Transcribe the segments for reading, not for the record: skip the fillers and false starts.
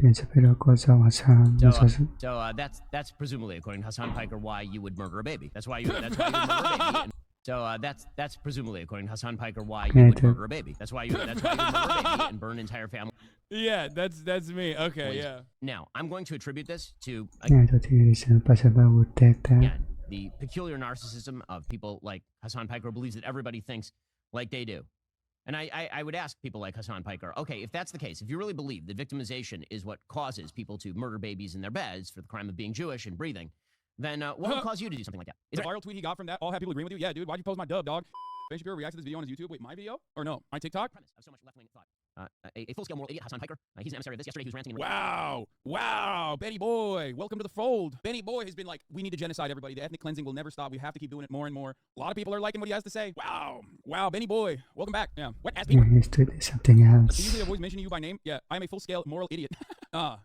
Ben Shapiro có giàu Hasan That's presumably, according to Hasan Piker, why you would murder a baby. That's why you would murder a baby. That's presumably, according to Hasan Piker, why you would murder a baby. That's why you would murder a baby and burn an entire family. Yeah, that's me. Okay, yeah. Now, I'm going to attribute this to again, the peculiar narcissism of people like Hasan Piker, who believes that everybody thinks like they do. And I would ask people like Hasan Piker, okay, if that's the case, if you really believe that victimization is what causes people to murder babies in their beds for the crime of being Jewish and breathing, then what would cause you to do something like that? Is the viral tweet he got from that all have people agreeing with you? Yeah, dude, why'd you post my dub, dog? Ben Shapiro reacts to this video on his YouTube. Wait, my video? Or no, my TikTok? Premise of so much left-wing thought. A full-scale moral idiot, Hasan Piker. He's an emissary of this. Yesterday he was ranting and Wow, Benny boy, welcome to the fold. Benny boy has been like, we need to genocide everybody. The ethnic cleansing will never stop. We have to keep doing it more and more. A lot of people are liking what he has to say. Wow, Benny boy, welcome back. Yeah, what as people? he's doing something else. Usually avoid mentioning you by name. Yeah, I am a full-scale moral idiot. Goddamn,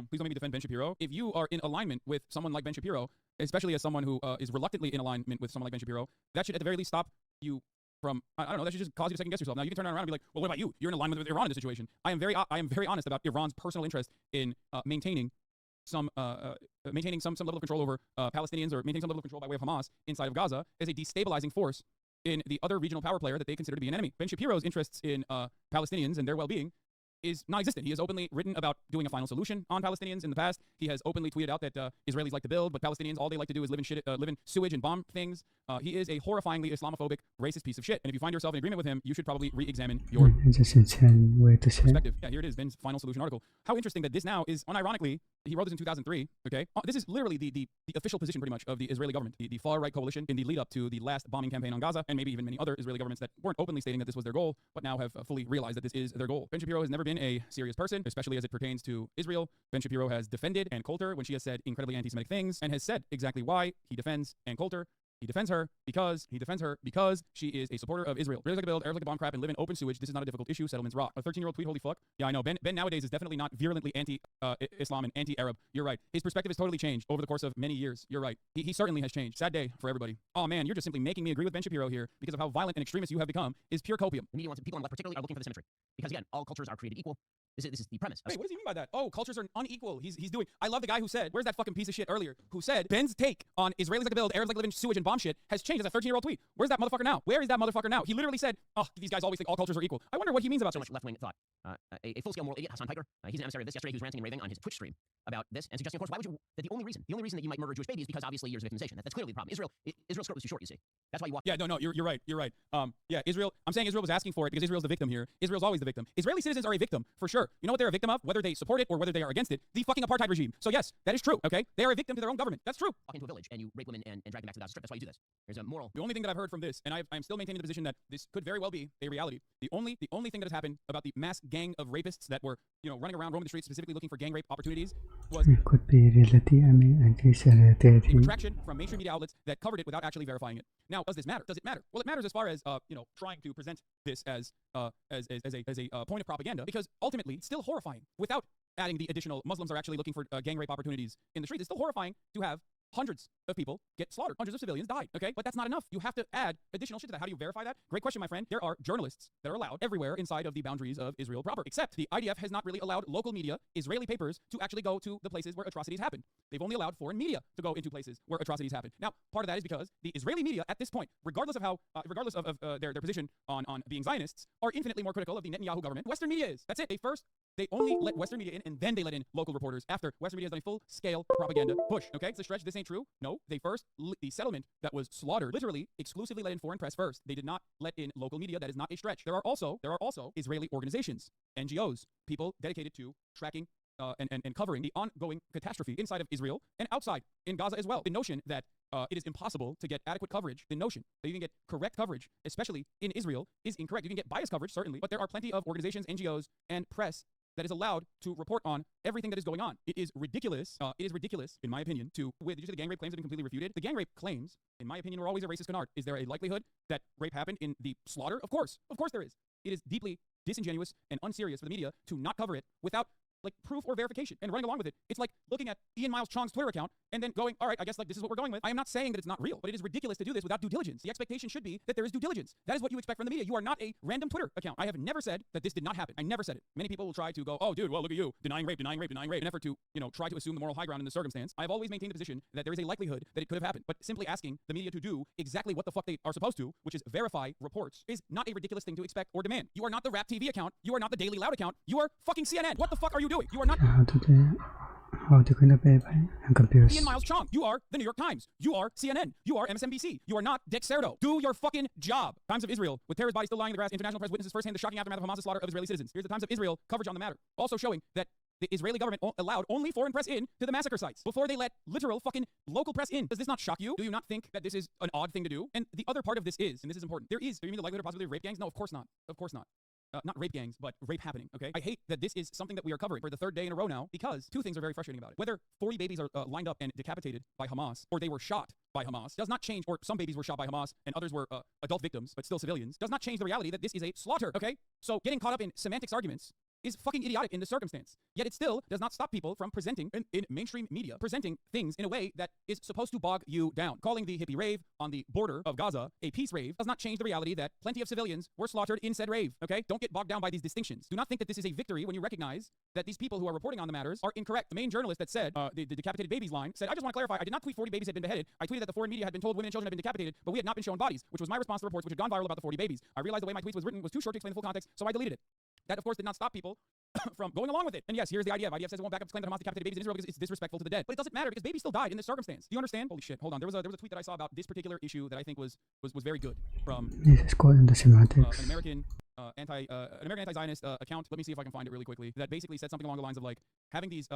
please don't make me defend Ben Shapiro. If you are in alignment with someone like Ben Shapiro, especially as someone who is reluctantly in alignment with someone like Ben Shapiro, that should at the very least stop you from, I don't know, that should just cause you to second guess yourself. Now you can turn around and be like, well, what about you? You're in alignment with Iran in this situation. I am very honest about Iran's personal interest in maintaining some level of control over Palestinians, or maintaining some level of control by way of Hamas inside of Gaza as a destabilizing force in the other regional power player that they consider to be an enemy. Ben Shapiro's interests in Palestinians and their well-being is non-existent. He has openly written about doing a final solution on Palestinians in the past. He has openly tweeted out that Israelis like to build, but Palestinians, all they like to do is live in sewage and bomb things. He is a horrifyingly Islamophobic, racist piece of shit. And if you find yourself in agreement with him, you should probably re-examine your perspective. Yeah, here it is, Ben's final solution article. How interesting that this now is, unironically, he wrote this in 2003, okay? This is literally the official position, pretty much, of the Israeli government, the far-right coalition in the lead-up to the last bombing campaign on Gaza, and maybe even many other Israeli governments that weren't openly stating that this was their goal, but now have fully realized that this is their goal. Ben Shapiro has never been a serious person, especially as it pertains to Israel. Ben Shapiro has defended Ann Coulter when she has said incredibly anti-Semitic things, and has said exactly why he defends Ann Coulter. He defends her because she is a supporter of Israel. Israelis like to build, Arabs like to bomb crap, and live in open sewage. This is not a difficult issue. Settlements rot. A 13-year-old tweet, holy fuck. Yeah, I know. Ben nowadays is definitely not virulently anti-Islam and anti-Arab. You're right. His perspective has totally changed over the course of many years. You're right. He certainly has changed. Sad day for everybody. Oh man, you're just simply making me agree with Ben Shapiro here because of how violent and extremist you have become is pure copium. The media wants people on the left particularly are looking for the symmetry. Because again, all cultures are created equal. This is the premise. Wait, what does he mean by that? Oh, cultures are unequal. He's doing. I love the guy who said, where's that fucking piece of shit earlier? Who said Ben's take on Israelis like to build, Arabs like to live in sewage and bomb shit has changed as a 13-year-old tweet. Where's that motherfucker now? Where is that motherfucker now? He literally said, oh, these guys always think all cultures are equal. I wonder what he means about so much left-wing thought. A full-scale moral idiot, Hasan Piker. He's an emissary of this. Yesterday he was ranting and raving on his Twitch stream about this and suggesting, of course, why would you? That the only reason that you might murder a Jewish baby is because obviously years of victimization. That's clearly the problem. Israel's scope was too short. You see. That's why you walk. Yeah, no, you're right. Yeah, Israel. I'm saying Israel was asking for it because Israel's the victim here. Israel's always the victim. Israeli citizens are a victim for sure. You know what they're a victim of? Whether they support it or whether they are against it, the fucking apartheid regime. So yes, that is true. Okay, they are a victim to their own government. That's true. Walk into a village and you rape women and drag them back to the Gaza Strip. That's why you do this. There's a moral. The only thing that I've heard from this, and I'm still maintaining the position that this could very well be a reality. The only thing that has happened about the mass gang of rapists that were running around roaming the streets specifically looking for gang rape opportunities was it could be reality. I mean, the retraction from mainstream media outlets that covered it without actually verifying it. Now, does this matter? Does it matter? Well, it matters as far as trying to present this as a point of propaganda, because ultimately it's still horrifying without adding the additional Muslims are actually looking for gang rape opportunities in the streets. It's still horrifying to have hundreds of people get slaughtered. Hundreds of civilians died, okay? But that's not enough. You have to add additional shit to that. How do you verify that? Great question, my friend. There are journalists that are allowed everywhere inside of the boundaries of Israel proper, except the IDF has not really allowed local media, Israeli papers, to actually go to the places where atrocities happen. They've only allowed foreign media to go into places where atrocities happen. Now, part of that is because the Israeli media at this point, regardless of their position on being Zionists, are infinitely more critical of the Netanyahu government. Western media is. That's it. They only let Western media in, and then they let in local reporters after Western media has done a full-scale propaganda push. Okay, it's a stretch. This ain't true. No, the settlement that was slaughtered literally exclusively let in foreign press first. They did not let in local media. That is not a stretch. There are also Israeli organizations, NGOs, people dedicated to tracking and covering the ongoing catastrophe inside of Israel and outside in Gaza as well. The notion that it is impossible to get adequate coverage, the notion that you can get correct coverage, especially in Israel, is incorrect. You can get biased coverage, certainly, but there are plenty of organizations, NGOs, and press that is allowed to report on everything that is going on. It is ridiculous. In my opinion, did you say the gang rape claims have been completely refuted? The gang rape claims, in my opinion, were always a racist canard. Is there a likelihood that rape happened in the slaughter? Of course there is. It is deeply disingenuous and unserious for the media to not cover it without like proof or verification and running along with it. It's like looking at Ian Miles Chong's Twitter account and then going, all right, I guess like this is what we're going with. I am not saying that it's not real, but it is ridiculous to do this without due diligence. The expectation should be that there is due diligence. That is what you expect from the media. You are not a random Twitter account. I have never said that this did not happen. I never said it. Many people will try to go, oh, dude, well, look at you, denying rape, in an effort to, try to assume the moral high ground in the circumstance. I've always maintained the position that there is a likelihood that it could have happened, but simply asking the media to do exactly what the fuck they are supposed to, which is verify reports, is not a ridiculous thing to expect or demand. You are not the Rap TV account. You are not the Daily Loud account. You are fucking CNN. What the fuck are you doing? You are not how to gonna pay by? I'm confused. Ian Miles Chong. You are the New York Times. You are CNN. You are MSNBC. You are not Dick Serdo. Do your fucking job. Times of Israel, with terrorist bodies still lying in the grass, international press witnesses firsthand the shocking aftermath of Hamas' slaughter of Israeli citizens. Here's the Times of Israel coverage on the matter, also showing that the Israeli government allowed only foreign press in to the massacre sites before they let literal fucking local press in. Does this not shock you? Do you not think that this is an odd thing to do? And the other part of this is, and this is important, do you mean the likelihood or possibility of rape gangs? No, of course not. Of course not. Not rape gangs, but rape happening, okay? I hate that this is something that we are covering for the third day in a row now, because two things are very frustrating about it. Whether 40 babies are lined up and decapitated by Hamas, or they were shot by Hamas, does not change, or some babies were shot by Hamas and others were adult victims, but still civilians, does not change the reality that this is a slaughter, okay? So getting caught up in semantics arguments is fucking idiotic in the circumstance. Yet it still does not stop people from presenting, in mainstream media, presenting things in a way that is supposed to bog you down. Calling the hippie rave on the border of Gaza a peace rave does not change the reality that plenty of civilians were slaughtered in said rave, okay? Don't get bogged down by these distinctions. Do not think that this is a victory when you recognize that these people who are reporting on the matters are incorrect. The main journalist that said, the decapitated babies line, said, I just want to clarify, I did not tweet 40 babies had been beheaded. I tweeted that the foreign media had been told women and children had been decapitated, but we had not been shown bodies, which was my response to reports which had gone viral about the 40 babies. I realized the way my tweets was written was too short to explain the full context, so I deleted it. That, of course, did not stop people from going along with it. And yes, here's the IDF. IDF says it won't back up its claim that Hamas decapitated babies in Israel because it's disrespectful to the dead. But it doesn't matter because babies still died in this circumstance. Do you understand? Holy shit. Hold on. There was a tweet that I saw about this particular issue that I think was very good from This is called the semantics. an American anti-Zionist account. Let me see if I can find it really quickly. That basically said something along the lines of like having these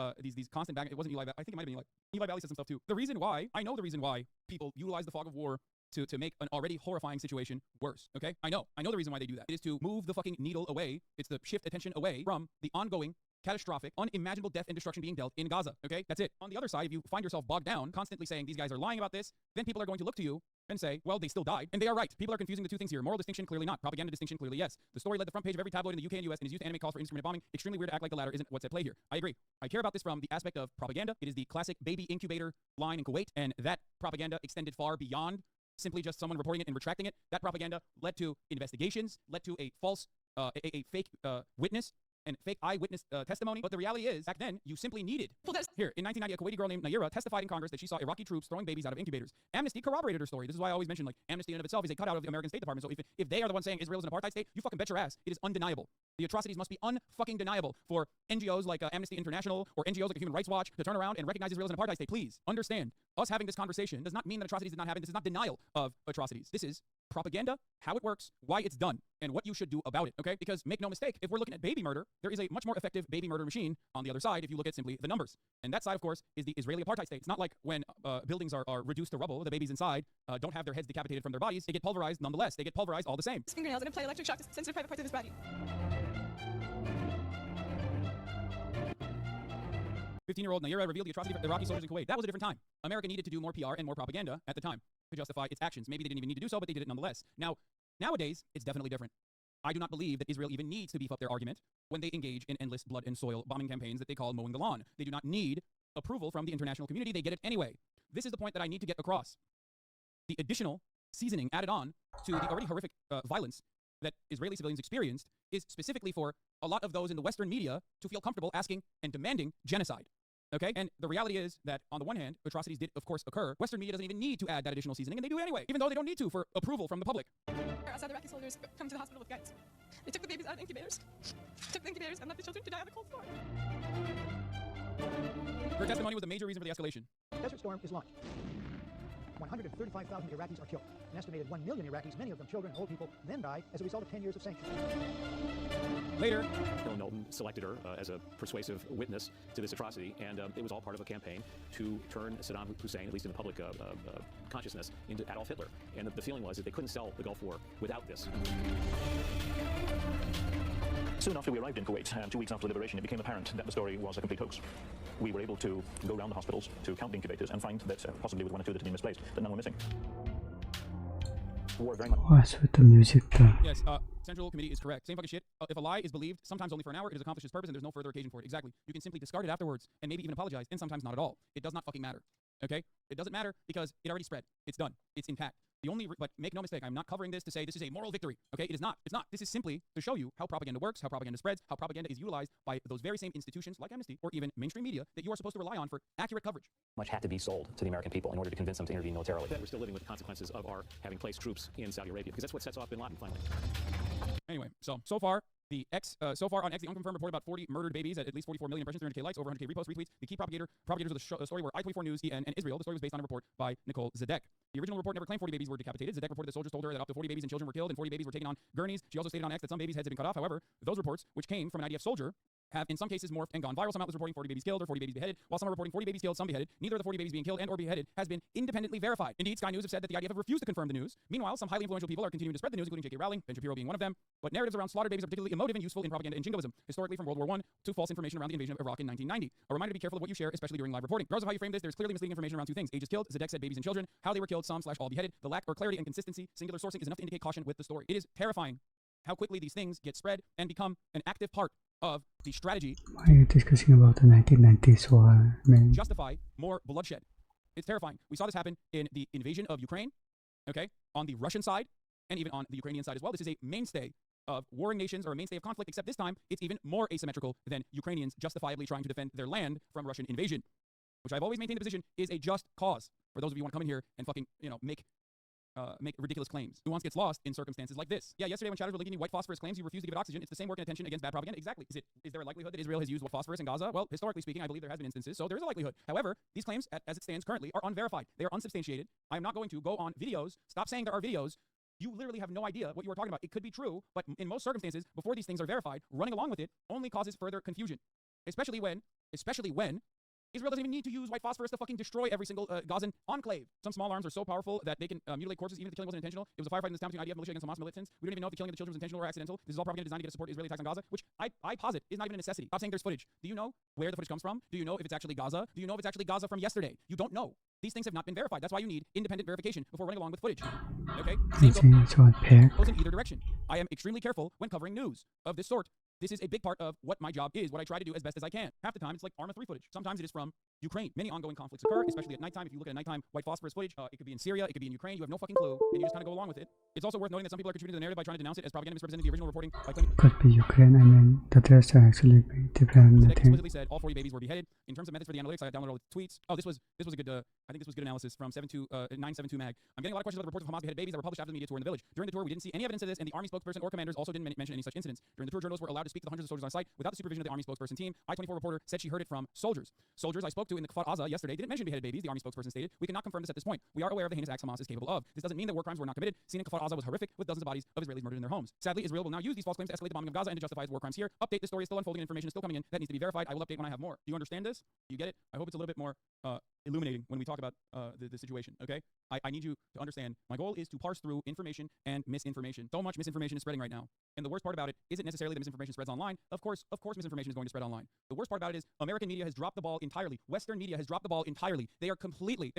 constant back. It wasn't Eli. I think it might have been Eli Valley said some stuff too. I know the reason why people utilize the fog of war to make an already horrifying situation worse, okay? I know the reason why they do that. It is to move the fucking needle away. It's to shift attention away from the ongoing, catastrophic, unimaginable death and destruction being dealt in Gaza, okay? That's it. On the other side, if you find yourself bogged down, constantly saying these guys are lying about this, then people are going to look to you and say, well, they still died. And they are right. People are confusing the two things here. Moral distinction, clearly not. Propaganda distinction, clearly yes. The story led the front page of every tabloid in the UK and US and is used to animate calls for indiscriminate bombing. Extremely weird to act like the latter isn't what's at play here. I agree. I care about this from the aspect of propaganda. It is the classic baby incubator line in Kuwait, and that propaganda extended far beyond simply just someone reporting it and retracting it. That propaganda led to investigations, led to a false, a fake witness and fake eyewitness testimony. But the reality is, back then, you simply needed. Here, in 1990, a Kuwaiti girl named Nayira testified in Congress that she saw Iraqi troops throwing babies out of incubators. Amnesty corroborated her story. This is why I always mention, like, Amnesty in and of itself is a cutout of the American State Department. So if they are the ones saying Israel is an apartheid state, you fucking bet your ass it is undeniable. The atrocities must be unfucking deniable for NGOs like Amnesty International or NGOs like Human Rights Watch to turn around and recognize Israel as an apartheid state. Please understand, us having this conversation does not mean that atrocities did not happen. This is not denial of atrocities. This is propaganda, how it works, why it's done, and what you should do about it, okay? Because make no mistake, if we're looking at baby murder, there is a much more effective baby murder machine on the other side if you look at simply the numbers. And that side, of course, is the Israeli apartheid state. It's not like when buildings are reduced to rubble, the babies inside don't have their heads decapitated from their bodies. They get pulverized nonetheless. They get pulverized all the same. His fingernails and apply electric shock to sensitive private parts of his body. 15-year-old Nayira revealed the atrocity of Iraqi soldiers in Kuwait. That was a different time. America needed to do more PR and more propaganda at the time to justify its actions. Maybe they didn't even need to do so, but they did it nonetheless. Now, nowadays, it's definitely different. I do not believe that Israel even needs to beef up their argument when they engage in endless blood and soil bombing campaigns that they call mowing the lawn. They do not need approval from the international community. They get it anyway. This is the point that I need to get across. The additional seasoning added on to the already horrific violence that Israeli civilians experienced is specifically for a lot of those in the Western media to feel comfortable asking and demanding genocide. Okay? And the reality is that, on the one hand, atrocities did, of course, occur. Western media doesn't even need to add that additional seasoning, and they do it anyway, even though they don't need to for approval from the public. Outside, Iraqi soldiers come to the hospital with guns. They took the babies out of incubators, and left the children to die on the cold floor. Her testimony was a major reason for the escalation. Desert Storm is launched. 135,000 Iraqis are killed. An estimated 1 million Iraqis, many of them children and old people, then died as a result of 10 years of sanctions. Later, Bill Knowlton selected her as a persuasive witness to this atrocity, and it was all part of a campaign to turn Saddam Hussein, at least in the public consciousness, into Adolf Hitler. And the feeling was that they couldn't sell the Gulf War without this. Soon after we arrived in Kuwait, and 2 weeks after liberation, it became apparent that the story was a complete hoax. We were able to go around the hospitals to count the incubators and find that possibly with 1 or 2 that had been misplaced, that none were missing. War very much. What's with the music though? yes, Central Committee is correct. Same fucking shit. If a lie is believed, sometimes only for an hour, it has accomplished its purpose and there's no further occasion for it. Exactly. You can simply discard it afterwards and maybe even apologize, and sometimes not at all. It does not fucking matter. Okay? It doesn't matter because it already spread. It's done. It's intact. But make no mistake, I'm not covering this to say this is a moral victory. Okay? It is not. It's not. This is simply to show you how propaganda works, how propaganda spreads, how propaganda is utilized by those very same institutions like Amnesty or even mainstream media that you are supposed to rely on for accurate coverage. Much had to be sold to the American people in order to convince them to intervene militarily. That we're still living with the consequences of our having placed troops in Saudi Arabia, because that's what sets off bin Laden finally. Anyway, so far on X, the unconfirmed report about 40 murdered babies at least 44 million impressions, 300K likes, over 100K reposts, retweets. The key propagators of the story were I-24 News, and Israel. The story was based on a report by Nicole Zedek. The original report never claimed 40 babies were decapitated. Zedek reported that soldiers told her that up to 40 babies and children were killed and 40 babies were taken on gurneys. She also stated on X that some babies' heads had been cut off. However, those reports, which came from an IDF soldier, have in some cases morphed and gone viral. Some outlets reporting 40 babies killed or 40 babies beheaded, while some are reporting 40 babies killed, some beheaded. Neither of the 40 babies being killed and or beheaded has been independently verified. Indeed, Sky News have said that the IDF have refused to confirm the news. Meanwhile, some highly influential people are continuing to spread the news, including J.K. Rowling, Ben Shapiro being one of them. But narratives around slaughtered babies are particularly emotive and useful in propaganda and jingoism, historically from World War I to false information around the invasion of Iraq in 1990. A reminder to be careful of what you share, especially during live reporting. Regardless of how you frame this, there's clearly misleading information around two things: ages killed, Zedek said babies and children, how they were killed, some/all beheaded. The lack or clarity and consistency, singular sourcing, is enough to indicate caution with the story. It is terrifying how quickly these things get spread and become an active part of the strategy. Why are you discussing about the 1990s war? Justify more bloodshed. It's terrifying. We saw this happen in the invasion of Ukraine, okay, on the Russian side, and even on the Ukrainian side as well. This is a mainstay of warring nations, or a mainstay of conflict, except this time it's even more asymmetrical than Ukrainians justifiably trying to defend their land from Russian invasion, which I've always maintained the position is a just cause. For those of you who want to come in here and fucking, make ridiculous claims. Nuance gets lost in circumstances like this. Yeah, yesterday when chatters were linking you white phosphorus claims, you refuse to give it oxygen. It's the same work and attention against bad propaganda. Exactly. Is there a likelihood that Israel has used phosphorus in Gaza? Well, historically speaking, I believe there has been instances, so there is a likelihood. However, these claims, as it stands currently, are unverified. They are unsubstantiated. I am not going to go on videos. Stop saying there are videos. You literally have no idea what you are talking about. It could be true, but in most circumstances, before these things are verified, running along with it only causes further confusion. Especially when Israel doesn't even need to use white phosphorus to fucking destroy every single Gazan enclave. Some small arms are so powerful that they can mutilate corpses even if the killing wasn't intentional. It was a firefight in this town between IDF militia against Hamas militants. We don't even know if the killing of the children was intentional or accidental. This is all propaganda designed to get us support Israeli attacks on Gaza, which I posit is not even a necessity. Stop saying there's footage. Do you know where the footage comes from? Do you know if it's actually Gaza? Do you know if it's actually Gaza from yesterday? You don't know. These things have not been verified. That's why you need independent verification before running along with footage. Okay? Same goes in either direction. I am extremely careful when covering news of this sort. This is a big part of what my job is, what I try to do as best as I can. Half the time, it's like Arma 3 footage. Sometimes it is from Ukraine. Many ongoing conflicts occur, especially at nighttime. If you look at nighttime white phosphorus footage, it could be in Syria, it could be in Ukraine. You have no fucking clue, and you just kind of go along with it. It's also worth noting that some people are contributing to the narrative by trying to denounce it as propaganda, misrepresenting the original reporting by claiming Could be Ukraine. I mean, the rest are actually different. Zedek explicitly said all 40 babies were beheaded. In terms of methods for the analytics, I downloaded all the tweets. Oh, this was a good. I think this was good analysis from 972 Mag. I'm getting a lot of questions about the reports of Hamas beheaded babies that were published after the media tour in the village. During the tour, we didn't see any evidence of this, and the army spokesperson or commanders also didn't mention any such incidents. During the tour, journalists were allowed to speak to hundreds of soldiers on site without the supervision of the army spokesperson team. I-24 reporter said she heard it from soldiers. Soldiers I spoke to in the Kfar Aza yesterday didn't mention beheaded babies. The army spokesperson stated, "We cannot confirm this at this point. We are aware of the heinous acts Hamas is capable of. This doesn't mean that war crimes were not committed. Scene in Kfar Aza was horrific, with dozens of bodies of Israelis murdered in their homes. Sadly, Israel will now use these false claims to escalate the bombing of Gaza and to justify its war crimes here. Update: the story is still unfolding and information is still coming in. That needs to be verified. I will update when I have more." Do you understand this? Do you get it? I hope it's a little bit more illuminating when we talk about the situation, okay? I need you to understand. My goal is to parse through information and misinformation. So much misinformation is spreading right now. And the worst part about it isn't necessarily that misinformation spreads online. Of course misinformation is going to spread online. The worst part about it is American media has dropped the ball entirely. Western media has dropped the ball entirely. They are completely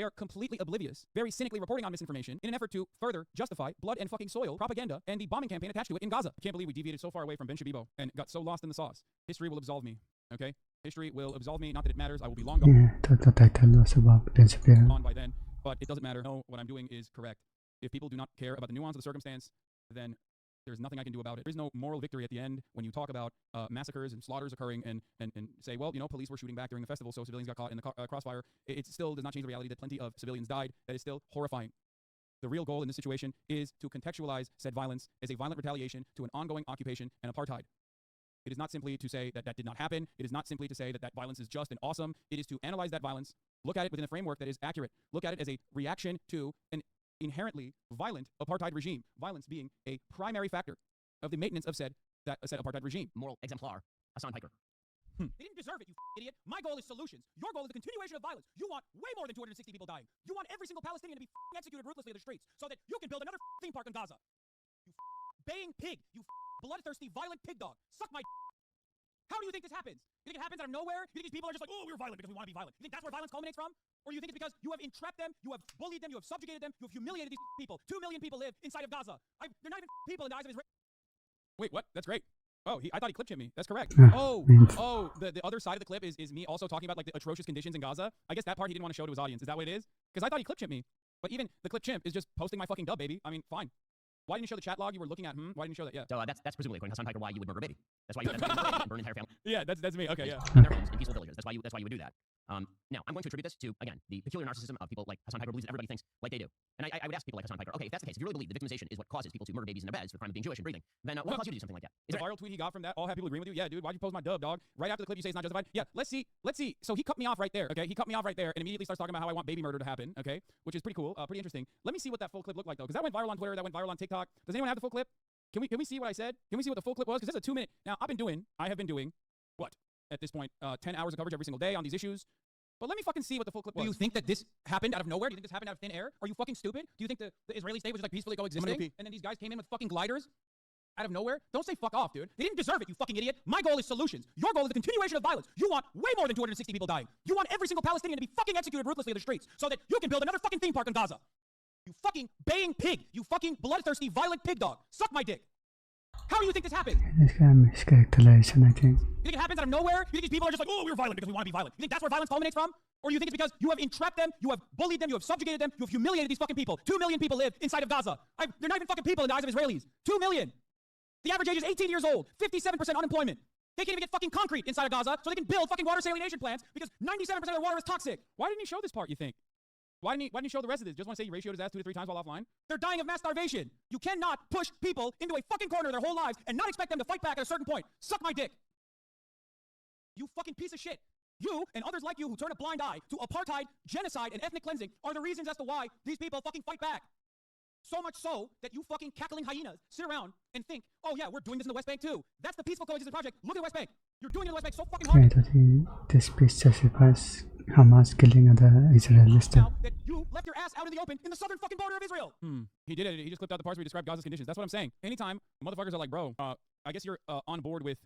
oblivious, very cynically reporting on misinformation in an effort to further justify blood and fucking soil propaganda and the bombing campaign attached to it in Gaza. I can't believe we deviated so far away from benshapiro and got so lost in the sauce. History will absolve me, okay? History will absolve me. Not that it matters. I will be long gone. Yeah, the title was about Ben Shapiro. On by then, but it doesn't matter. No, what I'm doing is correct. If people do not care about the nuance of the circumstance, then there's nothing I can do about it. There's no moral victory at the end when you talk about massacres and slaughters occurring and say, well, police were shooting back during the festival, so civilians got caught in the crossfire. It still does not change the reality that plenty of civilians died. That is still horrifying. The real goal in this situation is to contextualize said violence as a violent retaliation to an ongoing occupation and apartheid. It is not simply to say that that did not happen. It is not simply to say that that violence is just and awesome. It is to analyze that violence, look at it within a framework that is accurate, look at it as a reaction to an inherently violent apartheid regime, violence being a primary factor of the maintenance of said apartheid regime. Moral exemplar, Hasan Piker. They didn't deserve it, you idiot. My goal is solutions. Your goal is the continuation of violence. You want way more than 260 people dying. You want every single Palestinian to be executed ruthlessly in the streets so that you can build another theme park in Gaza. You baying pig. You bloodthirsty, violent pig dog. Suck my How do you think this happens? You think it happens out of nowhere? You think these people are just like, oh, we're violent because we want to be violent? You think that's where violence culminates from? Or you think it's because you have entrapped them, you have bullied them, you have subjugated them, you have humiliated these people? 2 million people live inside of Gaza. They're not even people in the eyes of Israel. Wait, what? That's great. Oh, I thought he clip chipped me. That's correct. Ah, Oh, means- oh, the other side of the clip is me also talking about like the atrocious conditions in Gaza. I guess that part he didn't want to show to his audience. Is that what it is? Because I thought he clip chipped me. But even the clip chimp is just posting my fucking dub, baby. I mean, fine. Why didn't you show the chat log you were looking at? Why didn't you show that? Yeah. So that's presumably, according to Hasan Piker, why you would murder a baby. That's why you would burn entire family. Yeah, that's me. Okay, yeah. In their homes in peaceful villages. That's why you would do that. Now, I'm going to attribute this to, again, the peculiar narcissism of people like Hasan Piker believes that everybody thinks like they do. And I would ask people like Hasan Piker, okay, if that's the case, if you really believe the victimization is what causes people to murder babies in their beds for the crime of being Jewish and breathing, then what caused you to do something like that? Is The it viral tweet he got from that, all happy people agreeing with you? Yeah, dude, why'd you post my dub, dog? Right after the clip, you say it's not justified? Yeah, let's see. So he cut me off right there, okay? He cut me off right there and immediately starts talking about how I want baby murder to happen, okay? Which is pretty cool, pretty interesting. Let me see what that full clip looked like, though, because that went viral on Twitter, that went viral on TikTok. Does anyone have the full clip? Can we see what I said? Can we see what the full clip was? Because this is a 2-minute. Now, I have been doing, what? At this point, 10 hours of coverage every single day on these issues. But let me fucking see what the full clip was. Do you think that this happened out of nowhere? Do you think this happened out of thin air? Are you fucking stupid? Do you think the Israeli state was just like peacefully coexisting? And then these guys came in with fucking gliders out of nowhere? Don't say fuck off, dude. They didn't deserve it, you fucking idiot. My goal is solutions. Your goal is the continuation of violence. You want way more than 260 people dying. You want every single Palestinian to be fucking executed ruthlessly in the streets so that you can build another fucking theme park in Gaza. You fucking baying pig. You fucking bloodthirsty, violent pig dog. Suck my dick. How do you think this happened? This guy mischaracterization, I think. You think it happens out of nowhere? You think these people are just like, oh, we're violent because we want to be violent? You think that's where violence culminates from? Or you think it's because you have entrapped them, you have bullied them, you have subjugated them, you have humiliated these fucking people? 2 million people live inside of Gaza. They're not even fucking people in the eyes of Israelis. 2 million. The average age is 18 years old. 57% unemployment. They can't even get fucking concrete inside of Gaza so they can build fucking water salination plants because 97% of their water is toxic. Why didn't he show this part, you think? Why didn't he show the rest of this? Just want to say he ratioed his ass 2 to 3 times while offline? They're dying of mass starvation. You cannot push people into a fucking corner their whole lives and not expect them to fight back at a certain point. Suck my dick. You fucking piece of shit. You and others like you who turn a blind eye to apartheid, genocide, and ethnic cleansing are the reasons as to why these people fucking fight back. So much so that you fucking cackling hyenas sit around and think, oh yeah, we're doing this in the West Bank too. That's the Peaceful Coexistence Project. Look at the West Bank. You're doing it in the West Bank so fucking hard. I thought this piece justifies Hamas killing other Israelis too. Now that you left your ass out in the open in the southern fucking border of Israel. He did it. He just clipped out the parts where he described Gaza's conditions. That's what I'm saying. Anytime motherfuckers are like, bro, I guess you're on board with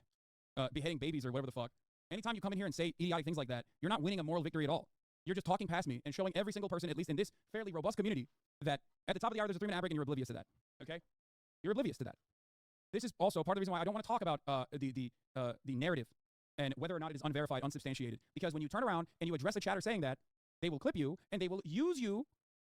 beheading babies or whatever the fuck. Anytime you come in here and say idiotic things like that, you're not winning a moral victory at all. You're just talking past me and showing every single person, at least in this fairly robust community, that at the top of the hour there's a 3-minute ad break and you're oblivious to that. Okay? You're oblivious to that. This is also part of the reason why I don't want to talk about the narrative and whether or not it is unverified, unsubstantiated. Because when you turn around and you address a chatter saying that, they will clip you and they will use you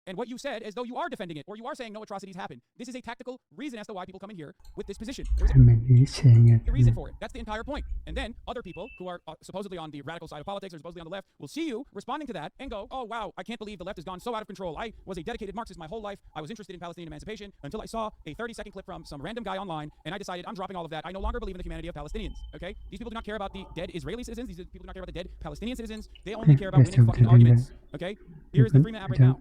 and what you said as though you are defending it or you are saying no atrocities happen. This is a tactical reason as to why people come in here with this position. There's I mean, he's saying it. a reason for it. That's the entire point. And then other people who are supposedly on the radical side of politics or supposedly on the left will see you responding to that and go, oh, wow, I can't believe the left has gone so out of control. I was a dedicated Marxist my whole life. I was interested in Palestinian emancipation until I saw a 30-second clip from some random guy online, and I decided I'm dropping all of that. I no longer believe in the humanity of Palestinians, okay? These people do not care about the dead Israeli citizens. These people do not care about the dead Palestinian citizens. They only care about winning fucking arguments, okay? Here is the 3-minute ad break now.